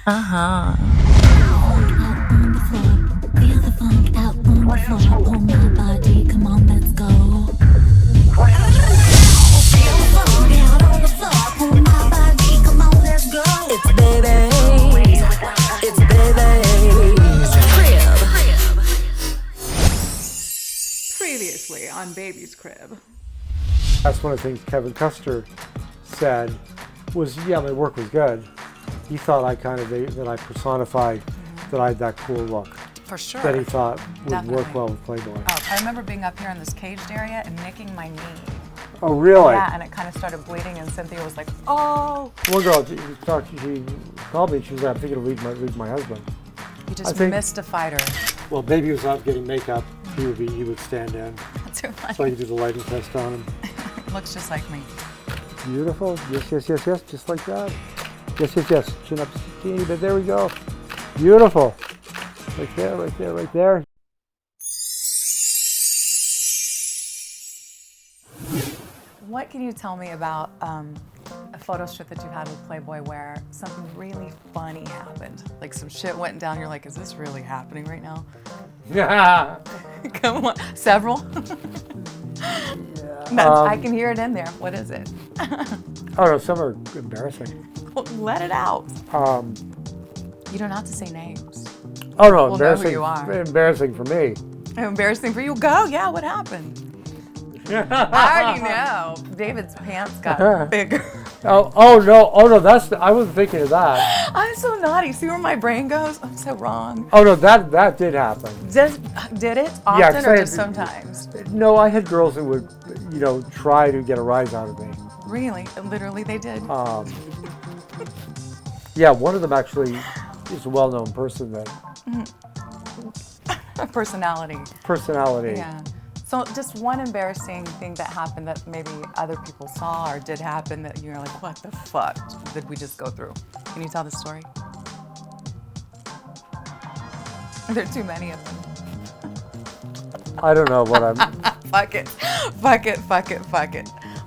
Uh-huh. Previously on Baby's Crib. That's one of the things Kevin Custer said was, yeah, my work was good. He thought that I personified that I had that cool look. For sure. That he thought would Definitely. work well with Playboy. Oh, I remember being up here in this caged area and nicking my knee. Oh, really? Yeah, and it kind of started bleeding, and Cynthia was like, "Oh." One girl, she called me. She was like, "I'm thinking of leaving my husband." You just mystified her. Well, Baby was out getting makeup. He would stand in. That's so funny. So I could do the lighting test on him. Looks just like me. Beautiful. Yes, just like that. Yes. Chin up just a teeny bit. There we go. Beautiful. Right there. What can you tell me about a photo shoot that you had with Playboy where something really funny happened? Like some shit went down, you're like, is this really happening right now? Yeah. Come on. Several? Yeah. I can hear it in there. What is it? Oh no, some are embarrassing. Well, let it out. You don't have to say names. Oh no, We'll embarrassing. know who you are. Embarrassing for me. Embarrassing for you? Go. Yeah, what happened? I already know. David's pants got bigger. Oh no, I wasn't thinking of that. I'm so naughty. See where my brain goes? I'm so wrong. Oh no, that did happen. Did it? Often Yeah, or just sometimes? No, I had girls that would, try to get a rise out of me. Really? Literally they did? Yeah, one of them actually is a well-known person that... Personality. Yeah. So just one embarrassing thing that happened that maybe other people saw or did happen that you're like, what the fuck did we just go through? Can you tell the story? There are too many of them. I don't know what I'm... Fuck it.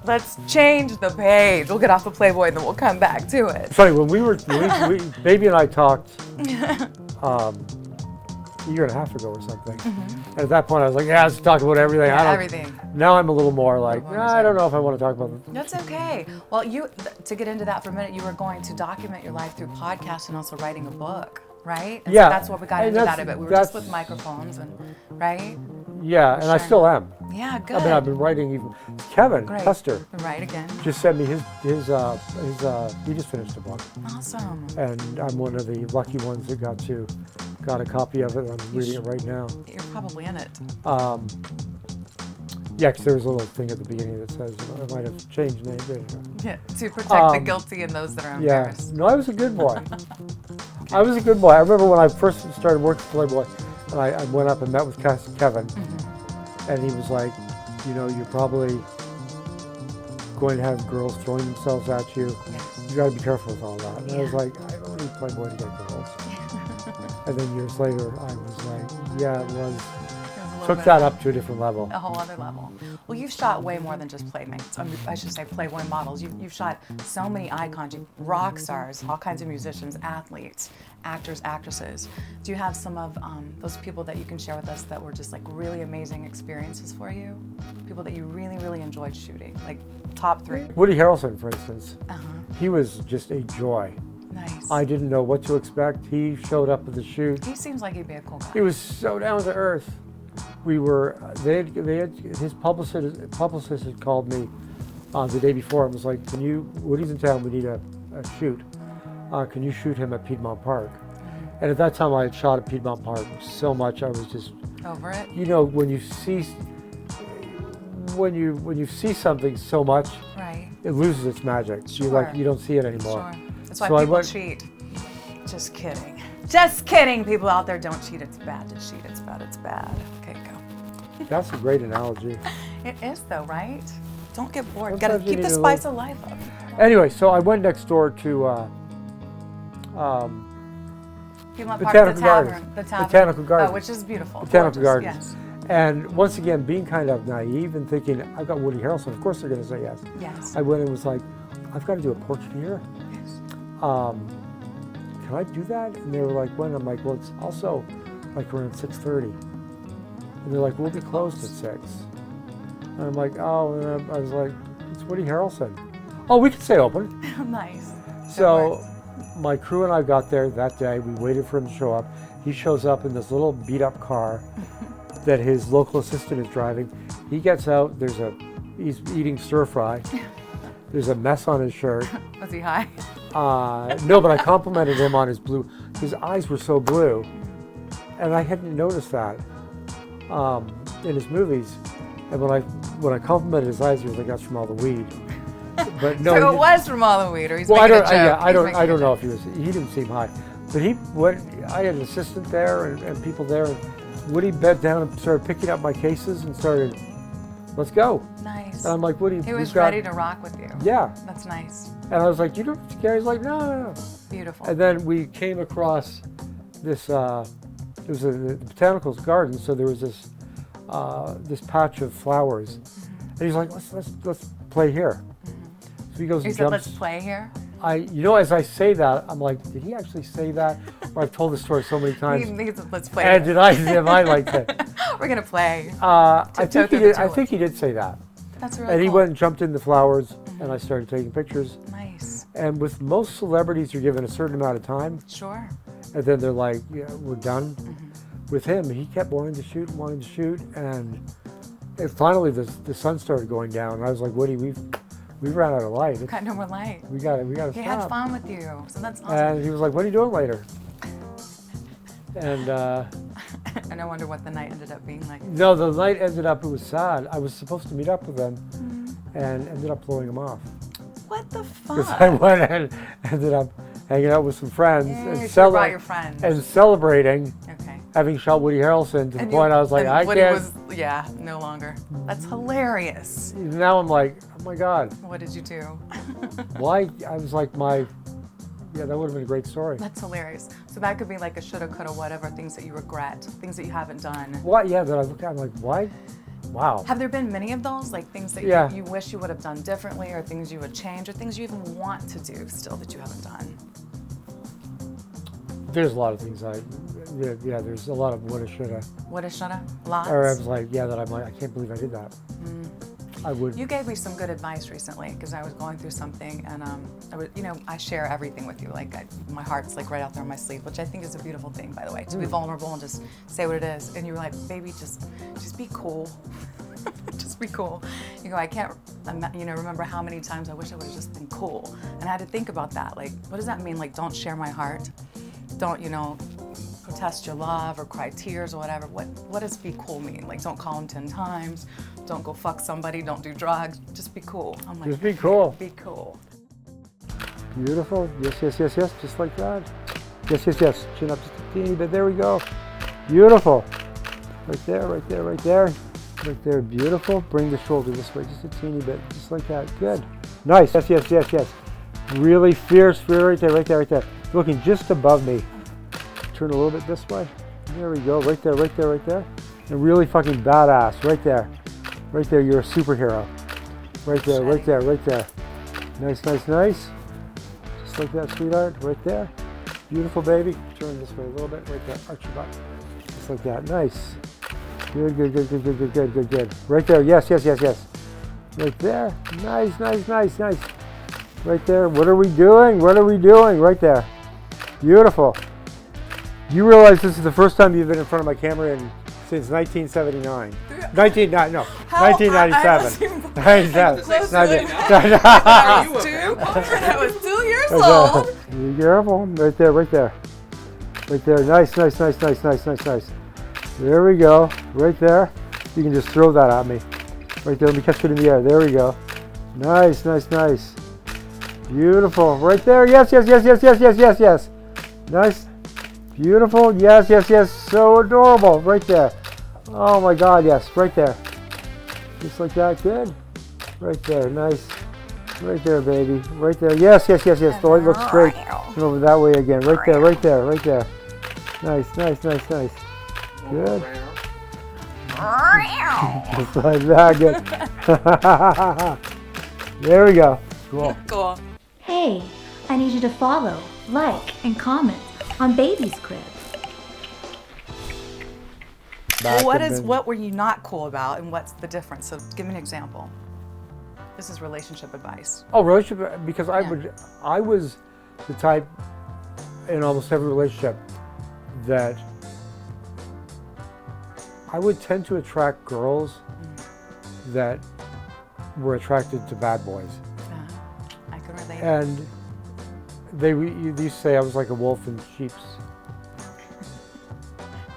Let's change the page. We'll get off the Playboy and then we'll come back to it. Sorry, when Baby and I talked a year and a half ago or something. And at that point I was like, yeah, let's talk about everything. Yeah, everything. Now I'm a little more like, I don't know if I want to talk about it. That's okay. Well, to get into that for a minute, you were going to document your life through podcasts and also writing a book, right? And yeah. So that's what we got into that a bit. We were just with microphones right? Yeah, and I still am. Yeah, good. I mean, I've been writing even. Kevin Custer. Right again. Just sent me his he just finished a book. Awesome. And I'm one of the lucky ones that got a copy of it. I'm reading it right now. You're probably in it. Yeah, because there was a little thing at the beginning that says I might have changed names. Yeah, to protect the guilty and those that are embarrassed. Yeah, no, I was a good boy. I was a good boy. I remember when I first started working for Playboy, and I went up and met with Kevin, and he was like, you're probably going to have girls throwing themselves at you. Yes. You got to be careful with all that. And I was like, I don't need Playboy to get girls. And then years later, I was like, yeah, it was. Took that up to a different level. A whole other level. Well, you've shot way more than just Playmates. I should say Playboy models. You've shot so many icons, rock stars, all kinds of musicians, athletes, actors, actresses. Do you have some of those people that you can share with us that were just like really amazing experiences for you? People that you really, really enjoyed shooting, like top 3? Woody Harrelson, for instance. He was just a joy. Nice. I didn't know what to expect. He showed up at the shoot. He seems like he'd be a cool guy. He was so down to earth. His publicist had called me the day before and was like, Woody's in town, we need a shoot. Can you shoot him at Piedmont Park? And at that time I had shot at Piedmont Park so much I was just... Over it? When you see something so much, right, it loses its magic. Sure. You don't see it anymore. Sure. That's why people cheat. Just kidding. Just kidding, people out there, don't cheat, it's bad to cheat, it's bad. Okay, go. That's a great analogy. It is though, right? Don't get bored, gotta keep the spice of life up. Anyway, so I went next door to Piedmont Park, the tavern. Botanical Gardens. Oh, which is beautiful. Botanical Gardens. Yes. And once again, being kind of naive and thinking, I've got Woody Harrelson, of course they're going to say yes. Yes. I went and was like, I've got to do a portrait here. Yes. Can I do that? And they were like, when? I'm like, well, it's also like around 6:30. And they're like, we'll be closed at 6. And I'm like, oh, and I was like, it's Woody Harrelson. Oh, we can stay open. Nice. So my crew and I got there that day. We waited for him to show up. He shows up in this little beat up car that his local assistant is driving. He gets out, he's eating stir fry. There's a mess on his shirt. Was he high? No, but I complimented him on his blue. His eyes were so blue, and I hadn't noticed that in his movies. And when I complimented his eyes, he was like, "That's from all the weed." But no, So it was from all the weed, or he's well, making a joke. I don't know if he was. He didn't seem high, but he went. I had an assistant there and people there. And Woody bent down and started picking up my cases and started, let's go. Nice. And I'm like, Woody, He was ready to rock with you. Yeah. That's nice. And I was like, you don't have to carry? He's like, no. Beautiful. And then we came across this, it was the botanicals garden, so there was this patch of flowers. And he's like, let's play here. So he goes He and said, jumps. let's play here? As I say that, I'm like, did he actually say that? Or I've told this story so many times. He said, let's play And here. am I like that? We're going to play. I think he did say that. That's really And he cool. went and jumped in the flowers, and I started taking pictures. Nice. And with most celebrities, you're given a certain amount of time, Sure. and then they're like, yeah, we're done. With him, he kept wanting to shoot, and finally the sun started going down. And I was like, Woody, we've ran out of light. Got no more light. We got to He stop. had fun with you, so that's awesome. And he was like, what are you doing later? And And I wonder what the night ended up being like. no, the night ended up, it was sad. I was supposed to meet up with them and ended up blowing him off. What the Because I fuck? went and ended up hanging out with some friends Yeah, and, you should've brought your friends. and celebrating Okay. having shot Woody Harrelson to the And point I was like, and I Woody can't. was, yeah, no longer. That's hilarious. Now I'm like, oh my God, What did you do? why? I was like, yeah, that would have been a great story. That's hilarious. So that could be like a shoulda, coulda, whatever, things that you regret, things that you haven't done. What? Yeah, that I look at, I'm like, why? Wow. Have there been many of those, like things that Yeah. you wish you would have done differently, or things you would change, or things you even want to do still that you haven't done? There's a lot of things yeah, there's a lot of woulda, shoulda. Woulda, shoulda, lots. Or I was like, yeah, that I'm like, I can't believe I did that. I would. You gave me some good advice recently because I was going through something, and I share everything with you. Like my heart's like right out there on my sleeve, which I think is a beautiful thing, by the way, to be vulnerable and just say what it is. And you were like, baby, just be cool. Just be cool. You go, I can't, remember how many times I wish I would have just been cool. And I had to think about that. Like, what does that mean? Like, don't share my heart. Don't, protest your love or cry tears or whatever. What does be cool mean? Like, don't call him 10 times. Don't go fuck somebody. Don't do drugs. Just be cool. I'm like, Just be cool. Be cool. Beautiful. Yes, just like that. Yes. Chin up just a teeny bit. There we go. Beautiful. Right there. Beautiful. Bring the shoulder this way, just a teeny bit, just like that. Good. Nice. Yes. Really fierce, right there. Looking just above me. Turn a little bit this way. There we go. Right there. And really fucking badass. Right there. You're a superhero. Right there. Nice. Just like that, sweetheart. Right there. Beautiful, baby. Turn this way a little bit. Right there. Arch your butt. Just like that. Nice. Good. Right there. Yes. Right there. Nice. Right there. What are we doing? Right there. Beautiful. You realize this is the first time you've been in front of my camera since 1979. 1997. I was 2 years old. Be careful. Right there. Nice. There we go. Right there. You can just throw that at me. Right there. Let me catch it in the air. There we go. Nice. Beautiful. Right there. Yes. Nice. Beautiful. Yes. So adorable. Right there. Oh my God. Yes. Right there. Just like that. Good. Right there. Nice. Right there, baby. Right there. Yes. The light looks straight. And over that way again. Right there. Nice. Good. Just like that. There we go. Cool. Cool. Hey, I need you to follow, like, and comment on Baby's Crib. What were you not cool about, and what's the difference? So give me an example. This is relationship advice. Oh, relationship, because I was the type in almost every relationship that I would tend to attract girls that were attracted to bad boys. I can relate. And you used to say I was like a wolf in sheep's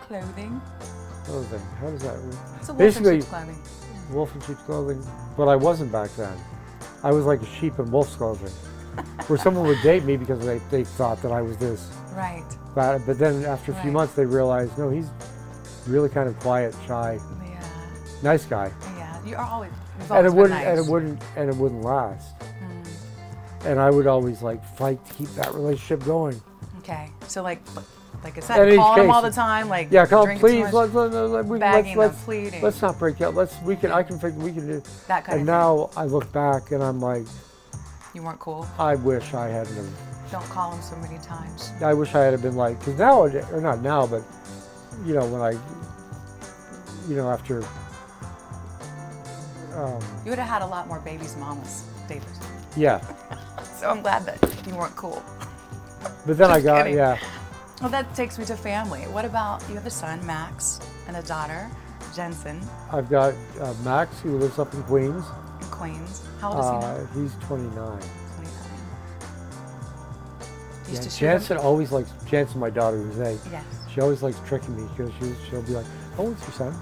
Clothing. How does that work? It's a wolf Basically, in sheep's clothing. wolf in sheep's clothing, but I wasn't back then. I was like a sheep in wolf's clothing, where someone would date me because they thought that I was this. Right. But then after a few months, they realized, no, he's really kind of quiet, shy, nice guy. Yeah, you are always. And it wouldn't, nice. and it wouldn't last. And I would always like fight to keep that relationship going. Okay, so like I said, calling them all the time, like call him, please, begging them, pleading. Let's not break up. We can do that kind of thing. And now I look back and I'm like, you weren't cool. I wish I hadn't have. Don't call him so many times. I wish I had been like, because now, or not now, but when after. You would have had a lot more babies, mamas, David. Yeah. So I'm glad that you weren't cool. But then Just kidding. yeah. Well, that takes me to family. What about, you have a son, Max, and a daughter, Jensen. I've got Max, who lives up in Queens. In Queens. How old is he now? He's 29. 29. Yeah, Jansen, my daughter, who's 8. Yes. She always likes tricking me because she'll be like, "Oh, it's your son."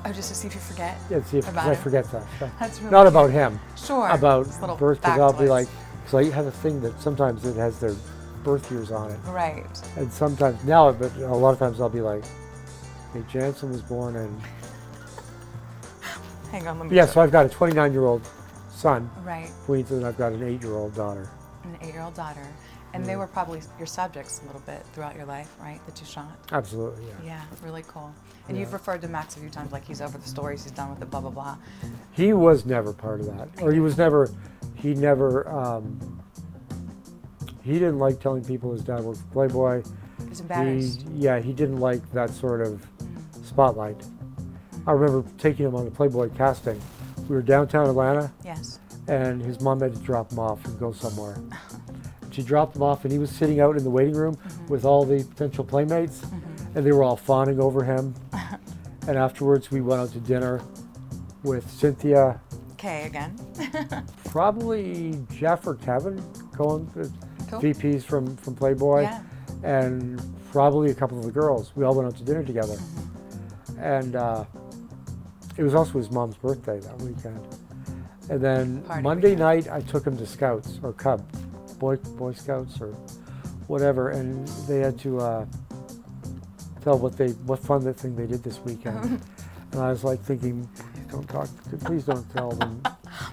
Oh, just to see if you forget? Yeah, see if I forget that stuff. That's really Not cute. about him. Sure. About little birth, because I'll be factoids. like, because I have a thing that sometimes it has their birth years on it. Right. And sometimes, now, but a lot of times I'll be like, "Hey, Jansen was born in..." Hang on, let me Yeah, so I've got a 29-year-old son. Right. Queens, and I've got an 8-year-old daughter. An 8-year-old daughter. And they were probably your subjects a little bit throughout your life, right, that you shot? Absolutely, yeah. Yeah, really cool. And you've referred to Max a few times, like he's over the stories, he's done with the blah, blah, blah. He was never part of that. Or he didn't like telling people his dad worked for Playboy. He's embarrassed. He didn't like that sort of spotlight. I remember taking him on a Playboy casting. We were downtown Atlanta. Yes. And his mom had to drop him off and go somewhere. She dropped him off, and he was sitting out in the waiting room with all the potential playmates, and they were all fawning over him. And afterwards, we went out to dinner with Cynthia. Okay, again. Probably Jeff or Kevin, Cool. VPs from Playboy, Yeah. and probably a couple of the girls. We all went out to dinner together. And it was also his mom's birthday that weekend. And then Monday night, I took him to Scouts, or Cub. Boy Scouts or whatever, and they had to tell what fun that thing they did this weekend. And I was like thinking, please don't tell them.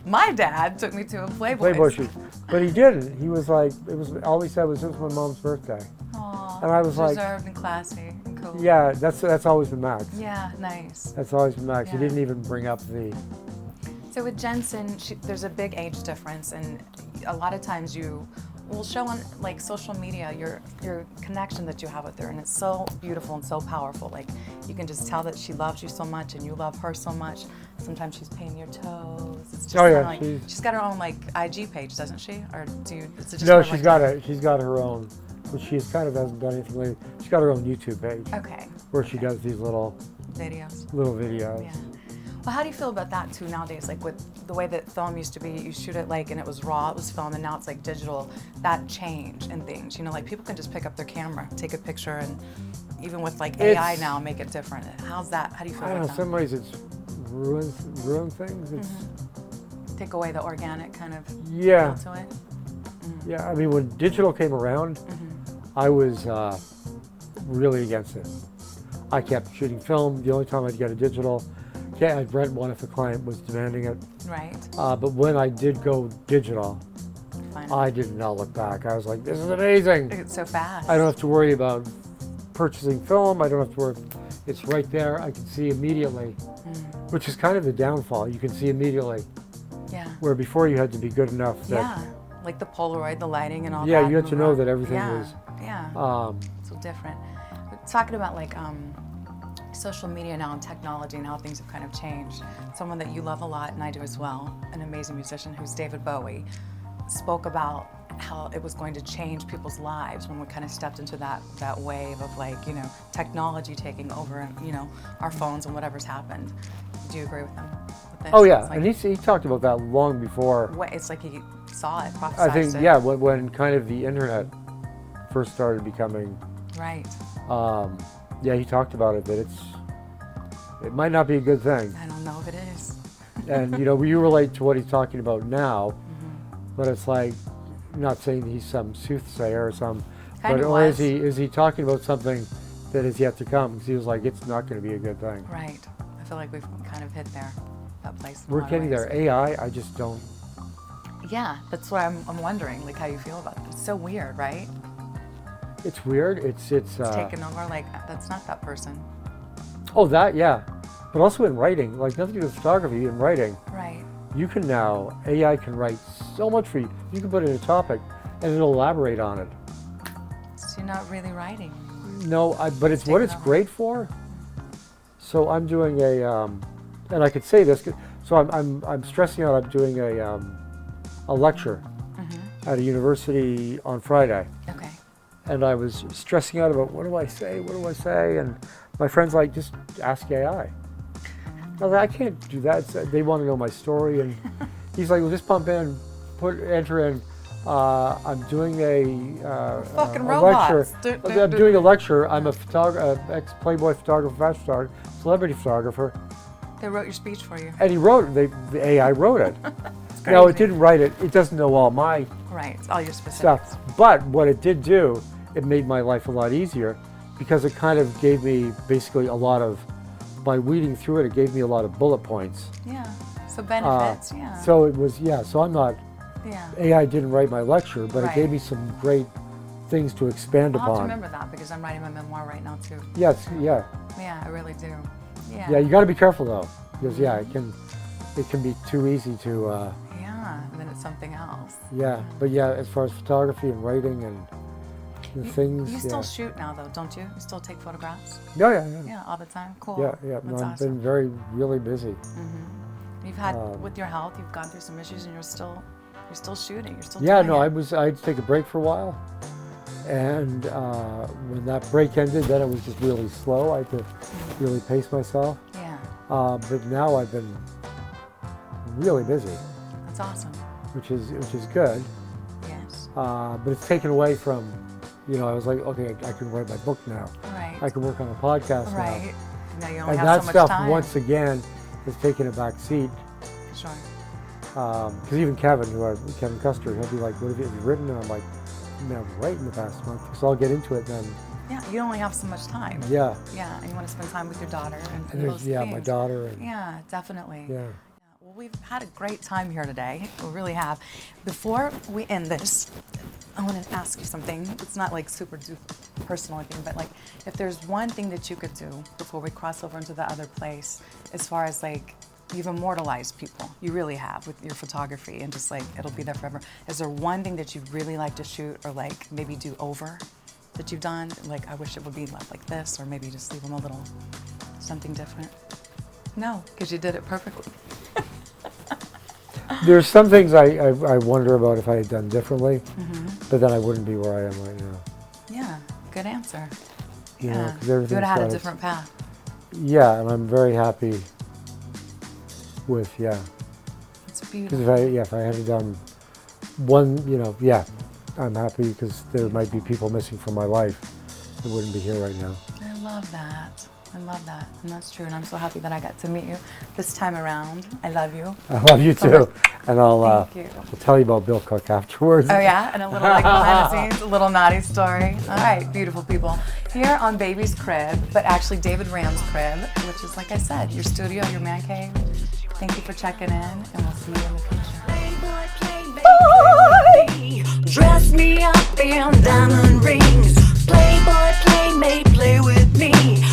My dad took me to a Playboy shoot, but he didn't. He was like, all he said was, "It was my mom's birthday." Aww, and I was like, reserved and classy and cool. Yeah, that's always been Max. Yeah, nice. That's always been Max. Yeah. He didn't even bring up the. So with Jensen, there's a big age difference, and a lot of times you will show on like social media your connection that you have with her, and it's so beautiful and so powerful. Like you can just tell that she loves you so much, and you love her so much. Sometimes she's painting your toes. It's just like, she's got her own like IG page, doesn't she? Or is it just No, she's got her own, but she's kind of hasn't done anything lately. She's got her own YouTube page. Okay. Where she does these little videos. Yeah. Well, how do you feel about that too nowadays? Like with the way that film used to be, you shoot it like and it was raw, it was film, and now it's like digital. That change in things, like people can just pick up their camera, take a picture, and even with like AI now, make it different. How's that? How do you feel about that? I don't know. In some ways, it's ruined things. It's take away the organic kind of feel to it. Yeah, I mean, when digital came around, I was really against it. I kept shooting film. The only time I'd get a digital. Yeah, I'd rent one if a client was demanding it. Right. But when I did go digital, I did not look back. I was like, this is amazing. It's so fast. I don't have to worry about purchasing film. I don't have to worry. It's right there. I can see immediately, which is kind of the downfall. You can see immediately. Yeah. Where before you had to be good enough that. Yeah. Like the Polaroid, the lighting, and all that. Yeah, you had to know that everything was. Yeah. So different. We're talking about like social media now and technology and how things have kind of changed. Someone that you love a lot, and I do as well, an amazing musician who's David Bowie, spoke about how it was going to change people's lives when we kind of stepped into that wave of like, you know, technology taking over, you know, our phones and whatever's happened. Do you agree with him? With this? Oh yeah, Like, and he talked about that long before. it's like he saw it, prophesized I think it. yeah, when kind of the internet first started becoming. Right. Yeah, he talked about it that it might not be a good thing. I don't know if it is. And you know, you relate to what he's talking about now, but it's like, not saying he's some soothsayer or some, Kind but of or was. is he talking about something that is yet to come? Because he was like, it's not going to be a good thing. Right. I feel like we've kind of hit there, that place. in a We're lot of getting ways. there. AI, I just don't. Yeah, that's why I'm wondering, like, how you feel about it. It's so weird, right? It's weird. It's Taking over, like, that's not that person. Oh, that yeah, but also in writing, like nothing to do with photography. In writing, Right. you can now AI can write so much for you. You can put in a topic, and it'll elaborate on it. So you're not really writing. No, but it's what taken it's over. great for. So I'm doing and I could say this. So I'm stressing out. I'm doing a lecture at a university on Friday, Okay. and I was stressing out about what do I say, and my friend's like, just ask AI. I was like, I can't do that. They want to know my story, and he's like, well, just pump in, enter in. I'm doing a Fucking a robots. lecture. I'm doing a lecture. I'm a ex-Playboy photographer, fashion photographer, celebrity photographer, They wrote your speech for you. and he wrote it. The AI wrote it. It's No, it crazy. didn't write it. It doesn't know all my Right. It's all your specifics. stuff. But what it did do, it made my life a lot easier because it kind of gave me basically a lot of, by weeding through it, it gave me a lot of bullet points. Yeah. So benefits. Yeah. So it was, so I'm not, yeah. AI didn't write my lecture, but Right. it gave me some great things to expand I'll have to upon. remember that because I'm writing my memoir right now too. Yes, yeah. Yeah, I really do. Yeah. Yeah, you got to be careful though, because it can be too easy to, Yeah, and then it's something else. But yeah, as far as photography and writing and the things, You still shoot now though, don't you? You still take photographs? Yeah. Yeah, all the time. Cool. Yeah. No, That's I've awesome. been really busy. You've had with your health, you've gone through some issues, and you're still shooting. You're still Yeah, doing no, it. I had to take a break for a while, and when that break ended, then it was just really slow. I had to really pace myself. Yeah, But now I've been really busy, that's awesome. which is good. Yes. But it's taken away from, I was like, okay, I can write my book now. Right. I can work on a podcast Right. Now you now. only And have that so much stuff, time. once again, is taking a back seat. Sure. Because even Kevin Custer, he'll be like, what have you written? And I'm like, man, I'm writing the past month. So I'll get into it then. Yeah, you only have so much time. Yeah. Yeah, and you want to spend time with your daughter and And those there's, my things. daughter. And, Yeah, definitely. yeah. Well, we've had a great time here today. We really have. Before we end this, I want to ask you something. It's not like super duper personal or anything, but like if there's one thing that you could do before we cross over into the other place, as far as like you've immortalized people, you really have with your photography and just like it'll be there forever. Is there one thing that you'd really like to shoot or like maybe do over that you've done? Like I wish it would be like this, or maybe just leave them a little something different? No, because you did it perfectly. There's some things I wonder about if I had done differently, but then I wouldn't be where I am right now. Yeah, good answer. You know, Yeah, 'cause you everything's would have had got a its- different path. Yeah, and I'm very happy with, It's Because beautiful. if I had done one, I'm happy because there might be people missing from my life that wouldn't be here right now. I love that. I love that. And that's true. And I'm so happy that I got to meet you this time around. I love you. I love you So too, much. and I'll Thank you. I'll tell you about Bill Cook afterwards. Oh yeah, and a little like behind the scenes, a little naughty story. All right, beautiful people. Here on Baby's Crib, but actually David Ram's crib, which is like I said, your studio, your man cave. Thank you for checking in, and we'll see you in the future. Dress me up in diamond rings. Playboy, playmate, play with me.